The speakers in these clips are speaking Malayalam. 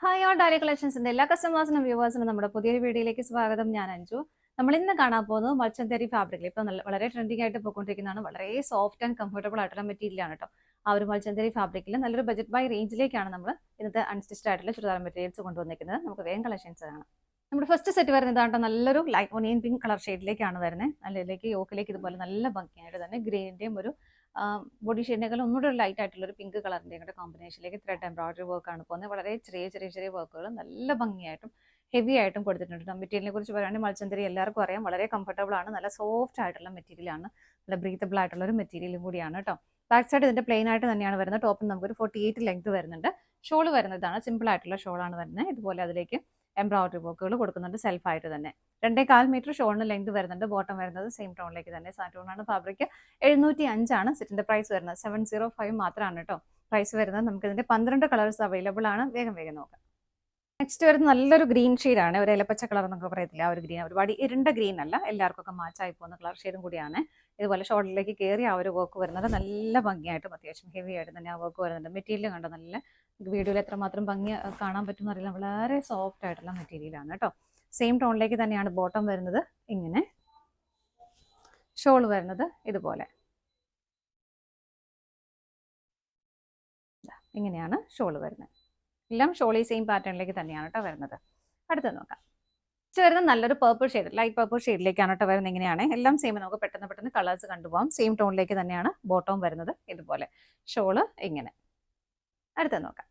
ഹായ് ഓൾ ഡയറി കളക്ഷൻസിന്റെ എല്ലാ കസ്റ്റമേഴ്സിനും വ്യൂവേഴ്സിനും നമ്മുടെ പുതിയൊരു വീഡിയോയിലേക്ക് സ്വാഗതം. ഞാൻ അഞ്ജു. നമ്മൾ ഇന്ന് കാണാൻ പോകുന്നത് മൾച്ചന്തേരി ഫാബ്രിക്കിൽ ഇപ്പൊ വളരെ ട്രെൻഡിങ് ആയിട്ട് പോയിക്കൊണ്ടിരിക്കുന്നതാണ്. വളരെ സോഫ്റ്റ് ആൻഡ് കംഫർട്ടബിൾ ആയിട്ടുള്ള മെറ്റീരിയൽ ആണ് കേട്ടോ. ആ ഒരു മൾച്ചന്തേരി ഫാബ്രിക്കിൽ നല്ലൊരു ബജറ്റ് ബൈ റേഞ്ചിലേക്കാണ് നമ്മൾ ഇന്നത്തെ അൺസ്റ്റിച്ച്ഡ് ആയിട്ടുള്ള ചുരിദാർ മെറ്റീരിയൽസ് കൊണ്ടുവന്നിരിക്കുന്നത്. നമുക്ക് വേഗം കളക്ഷൻസ് കാണാം. നമ്മുടെ ഫസ്റ്റ് സെറ്റ് വരുന്നത് കേട്ടോ നല്ലൊരു ലൈറ്റ് ഒനിയൻ പിങ്ക് കളർ ഷെയ്ഡിലേക്കാണ് വരുന്നത്. നല്ലതിലേക്ക് യോക്കിലേക്ക് ഇതുപോലെ നല്ല ഭംഗിയായിട്ട് തന്നെ ഗ്രീനിന്റെയും ഒരു ബോഡി ഷെയ്ഡിനേക്കാൾ ഒന്നുകൂടെ ഒരു ലൈറ്റ് ആയിട്ടുള്ള ഒരു പിങ്ക് കളറിന്റെയും കൂടെ കോമ്പിനേഷനിലേക്ക് ത്രെഡ് എംബ്രോയിഡറി വർക്കാണ് പോകുന്നത്. വളരെ ചെറിയ വർക്കുകൾ നല്ല ഭംഗിയായിട്ടും ഹെവി ആയിട്ടും കൊടുത്തിട്ടുണ്ട്. മെറ്റീരിയലിനെ കുറിച്ച് പറയുകയാണെങ്കിൽ മൾച്ചന്തരി എല്ലാവർക്കും അറിയാം, വളരെ കംഫർട്ടബിൾ ആണ്, നല്ല സോഫ്റ്റ് ആയിട്ടുള്ള മെറ്റീരിയൽ ആണ്, നല്ല ബ്രീത്തബിൾ ആയിട്ടുള്ള ഒരു മെറ്റീരിയലും കൂടിയാണ് കേട്ടോ. ബാക്ക് സൈഡ് ഇതിന്റെ പ്ലെയിൻ ആയിട്ട് തന്നെയാണ് വരുന്നത്. ടോപ്പിൽ നമുക്കൊരു 48 ലെങ്ത് വരുന്നുണ്ട്. ഷോൾ വരുന്നതാണ് സിമ്പിൾ ആയിട്ടുള്ള ഷോളാണ് വരുന്നത്. ഇതുപോലെ അതിലേക്ക് എംബ്രോയിഡറി വർക്കുകൾ കൊടുക്കുന്നുണ്ട് സെൽഫായിട്ട് തന്നെ. 2.25 മീറ്റർ ഷോളിന് ലെങ്ത് വരുന്നുണ്ട്. ബോട്ടം വരുന്നത് സെയിം ടോണിലേക്ക് തന്നെ സാറ്റോണാണ് ഫാബ്രിക്. 705 ആണ് സെറ്റിന്റെ പ്രൈസ് വരുന്നത്. 705 മാത്രമാണ് കേട്ടോ പ്രൈസ് വരുന്നത്. നമുക്ക് ഇതിന്റെ 12 കളേഴ്സ് അവൈലബിൾ ആണ്. വേഗം നോക്കാം. നെക്സ്റ്റ് വരുന്നത് നല്ലൊരു ഗ്രീൻ ഷെയ്ഡാണ്. ഒരു ഇലപ്പച്ച കളർ എന്നൊക്കെ പറയത്തില്ല, ആ ഒരു ഗ്രീൻ, ഒരുപാട് ഇരുണ്ട ഗ്രീൻ അല്ല, എല്ലാവർക്കും ഒക്കെ മാച്ചായി പോകുന്ന കളർ ഷെയ്ഡും കൂടിയാണ്. ഇതുപോലെ ഷോൾഡറിലേക്ക് കയറി ആ ഒരു വർക്ക് വരുന്നത് നല്ല ഭംഗിയായിട്ടും അത്യാവശ്യം ഹെവി ആയിട്ട് തന്നെ ആ വർക്ക് വരുന്നുണ്ട്. മെറ്റീരിയൽ കണ്ടോ, നല്ല വീഡിയോയിൽ എത്രമാത്രം ഭംഗി കാണാൻ പറ്റുമെന്ന് അറിയില്ല, വളരെ സോഫ്റ്റ് ആയിട്ടുള്ള മെറ്റീരിയലാണ് കേട്ടോ. സെയിം ടോണിലേക്ക് തന്നെയാണ് ബോട്ടം വരുന്നത്. ഇങ്ങനെ ഷോൾ വരുന്നത് ഇതുപോലെ ഇങ്ങനെയാണ് ഷോൾ വരുന്നത്. എല്ലാം ഷോളി സെയിം പാറ്റേണിലേക്ക് തന്നെയാണ് കേട്ടോ വരുന്നത്. അടുത്ത് നോക്കാം. വരുന്നത് നല്ലൊരു പേർപ്പിൾ ഷെയ്ഡ്, ലൈറ്റ് പേർപ്പിൾ ഷെയ്ഡിലേക്കാണ് കേട്ടോ വരുന്നത്. ഇങ്ങനെയാണ് എല്ലാം സെയിം, നമുക്ക് പെട്ടെന്ന് കളേഴ്സ് കണ്ടുപോകാം. സെയിം ടോണിലേക്ക് തന്നെയാണ് ബോട്ടം വരുന്നത് ഇതുപോലെ, ഷോള് ഇങ്ങനെ. അടുത്ത് നോക്കാം.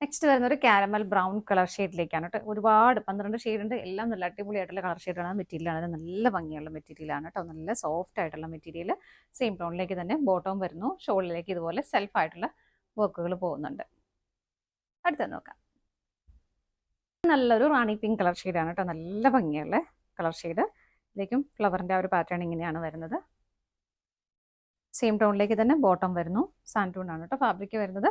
നെക്സ്റ്റ് വരുന്ന ഒരു കാരമൽ ബ്രൗൺ കളർ ഷെയ്ഡിലേക്കാണ് കേട്ടോ. ഒരുപാട് 12 ഷെയ്ഡ് ഉണ്ട്. എല്ലാം നല്ല അടിപൊളിയായിട്ടുള്ള കളർ ഷെയ്ഡാണ്. മെറ്റീരിയലാണ് നല്ല ഭംഗിയുള്ള മെറ്റീരിയലാണ് കേട്ടോ. നല്ല സോഫ്റ്റ് ആയിട്ടുള്ള മെറ്റീരിയൽ. സെയിം ടോണിലേക്ക് തന്നെ ബോട്ടം വരുന്നു. ഷോളിലേക്ക് ഇതുപോലെ സെൽഫ് ആയിട്ടുള്ള വർക്കുകൾ പോകുന്നുണ്ട്. അടുത്ത നോക്കാം. നല്ലൊരു റാണി പിങ്ക് കളർ ഷെയ്ഡാണ് കേട്ടോ. നല്ല ഭംഗിയുള്ള കളർ ഷെയ്ഡ്. ഇതിലേക്കും ഫ്ലവറിന്റെ ആ ഒരു പാറ്റേൺ ഇങ്ങനെയാണ് വരുന്നത്. സെയിം ടോണിലേക്ക് തന്നെ ബോട്ടം വരുന്നു. സാൻഡൂൺ ആണ് കേട്ടോ ഫാബ്രിക് വരുന്നത്.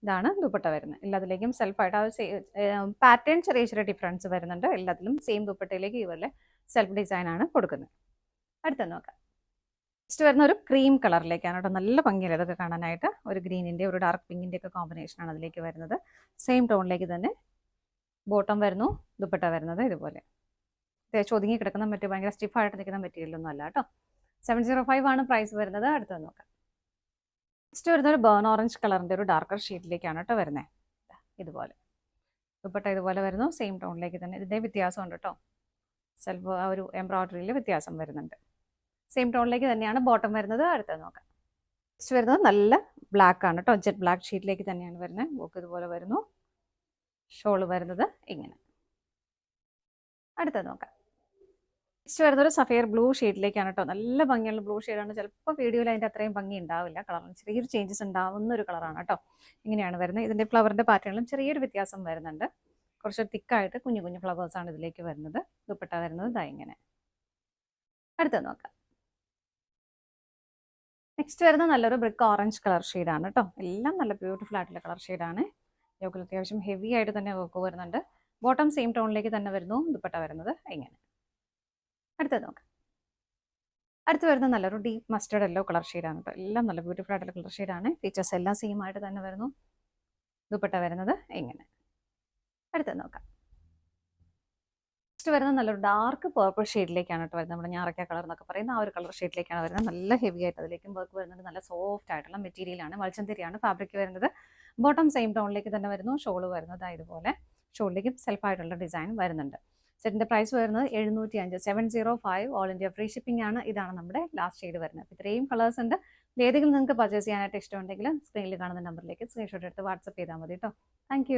ഇതാണ് ദുപ്പട്ട വരുന്നത്. എല്ലാത്തിലേക്കും സെൽഫായിട്ട് ആ പാറ്റേൺ ചെറിയ ഡിഫറൻസ് വരുന്നുണ്ട്. എല്ലാത്തിലും സെയിം ദുപ്പട്ടയിലേക്ക് ഇതുപോലെ സെൽഫ് ഡിസൈൻ ആണ് കൊടുക്കുന്നത്. അടുത്ത നോക്കാം. നെക്സ്റ്റ് വരുന്ന ഒരു ക്രീം കളറിലേക്കാണ് കേട്ടോ. നല്ല ഭംഗിയില്ല ഇതൊക്കെ കാണാനായിട്ട്. ഒരു ഗ്രീനിന്റെ ഒരു ഡാർക്ക് പിങ്കിന്റെ ഒക്കെ കോമ്പിനേഷനാണ് അതിലേക്ക് വരുന്നത്. സെയിം ടോണിലേക്ക് തന്നെ ബോട്ടം വരുന്നു. ദുപ്പട്ട വരുന്നത് ഇതുപോലെ ഒതുങ്ങി കിടക്കുന്ന മറ്റു ഭയങ്കര സ്റ്റിഫായിട്ട് നിൽക്കുന്ന മെറ്റീരിയലൊന്നും അല്ല കേട്ടോ. 705 ആണ് പ്രൈസ് വരുന്നത്. അടുത്ത് നോക്കാം. നെക്സ്റ്റ് വരുന്ന ഒരു ബേൺ ഓറഞ്ച് കളറിന്റെ ഒരു ഡാർക്കർ ഷെയ്ഡിലേക്കാണ് കേട്ടോ വരുന്നത്. ഇതുപോലെ ദുപ്പട്ട ഇതുപോലെ വരുന്നു. സെയിം ടോണിലേക്ക് തന്നെ. ഇതിന്റെ വ്യത്യാസം ഉണ്ട് കേട്ടോ. സെൽഫ് ആ ഒരു എംബ്രോയിഡറിയിൽ വ്യത്യാസം വരുന്നുണ്ട്. സെയിം ടോണിലേക്ക് തന്നെയാണ് ബോട്ടം വരുന്നത്. അടുത്ത് നോക്കാം. നെക്സ്റ്റ് വരുന്നത് നല്ല ബ്ലാക്ക് ആണ് കേട്ടോ. ജെറ്റ് ബ്ലാക്ക് ഷീറ്റിലേക്ക് തന്നെയാണ് വരുന്നത്. ബോക്ക് ഇതുപോലെ വരുന്നു. ഷോള് വരുന്നത് ഇങ്ങനെ. അടുത്ത് നോക്കാം. നെക്സ്റ്റ് വരുന്നത് ഒരു സഫയർ ബ്ലൂ ഷെയ്ഡിലേക്കാണ് കേട്ടോ. നല്ല ഭംഗിയുള്ള ബ്ലൂ ഷെയ്ഡാണ്. ചിലപ്പോൾ വീഡിയോയിൽ അതിൻ്റെ അത്രയും ഭംഗി ഉണ്ടാവില്ല. കളറിന് ചെറിയൊരു ചേഞ്ചസ് ഉണ്ടാവുന്ന ഒരു കളറാണ് കേട്ടോ. ഇങ്ങനെയാണ് വരുന്നത്. ഇതിൻ്റെ ഫ്ലവറിൻ്റെ പാറ്റേണിലും ചെറിയൊരു വ്യത്യാസം വരുന്നുണ്ട്. കുറച്ച് തിക്കായിട്ട് കുഞ്ഞു ഫ്ലവേഴ്സാണ് ഇതിലേക്ക് വരുന്നത്. ദുപ്പട്ട വരുന്നത് ഇതാ ഇങ്ങനെ. അടുത്ത് നോക്കാം. നെക്സ്റ്റ് വരുന്നത് നല്ലൊരു ബ്രിക്ക് ഓറഞ്ച് കളർ ഷെയ്ഡാണ് കേട്ടോ. എല്ലാം നല്ല ബ്യൂട്ടിഫുൾ ആയിട്ടുള്ള കളർ ഷെയ്ഡാണ്. യോക്കിൽ അത്യാവശ്യം ഹെവി ആയിട്ട് തന്നെ വർക്ക് വരുന്നുണ്ട്. ബോട്ടം സെയിം ടോണിലേക്ക് തന്നെ വരുന്നു. ദുപ്പട്ട വരുന്നത് ഇങ്ങനെ. അടുത്ത് നോക്കാം. അടുത്ത് വരുന്നത് നല്ലൊരു ഡീപ്പ് മസ്റ്റേർഡ് യെല്ലോ കളർ ഷെയ്ഡാണ് കേട്ടോ. എല്ലാം നല്ല ബ്യൂട്ടിഫുൾ ആയിട്ടുള്ള കളർ ഷെയ്ഡാണ്. ഫീച്ചേഴ്സ് എല്ലാം സെയിം ആയിട്ട് തന്നെ വരുന്നു. ദുപ്പട്ട വരുന്നത് ഇങ്ങനെ. അടുത്ത് നോക്കാം. നെക്സ്റ്റ് വരുന്നത് നല്ലൊരു ഡാർക്ക് പേർപ്പിൾ ഷെയ്ഡിലേക്കാണ് കേട്ടോ വരുന്നത്. നമ്മുടെ ഞാറക്ക കളർ എന്നൊക്കെ പറയുന്ന ആ ഒരു കളർ ഷെയ്ഡിലേക്കാണ് വരുന്നത്. നല്ല ഹെവി ആയിട്ട് അതിലേക്കും വർക്ക് വരുന്നുണ്ട്. നല്ല സോഫ്റ്റ് ആയിട്ടുള്ള മെറ്റീരിയലാണ്. മൾച്ചന്തരിയാണ് ഫാബ്രിക് വരുന്നത്. ബോട്ടം സെയിം ടോണിലേക്ക് തന്നെ വരുന്നു. ഷോള് വരുന്നത് ഇതുപോലെ. ഷോളിലേക്കും സെൽഫായിട്ടുള്ള ഡിസൈൻ വരുന്നുണ്ട്. സെറ്റിന്റെ പ്രൈസ് വരുന്നത് 705, 705. ഓൾ ഇന്ത്യ ഫ്രീ ഷിപ്പിംഗ് ആണ്. ഇതാണ് നമ്മുടെ ലാസ്റ്റ് ഷെയ്ഡ് വരുന്നത്. ഇത്രയും കളേഴ്സ് ഉണ്ട്. ഏതെങ്കിലും നിങ്ങൾക്ക് പർച്ചേസ് ചെയ്യാനായിട്ട് ഇഷ്ടമുണ്ടെങ്കിൽ സ്ക്രീനിൽ കാണുന്ന നമ്പറിലേക്ക് സ്ക്രീൻഷോട്ട് എടുത്ത് വാട്സപ്പ് ചെയ്താൽ മതി കേട്ടോ. താങ്ക്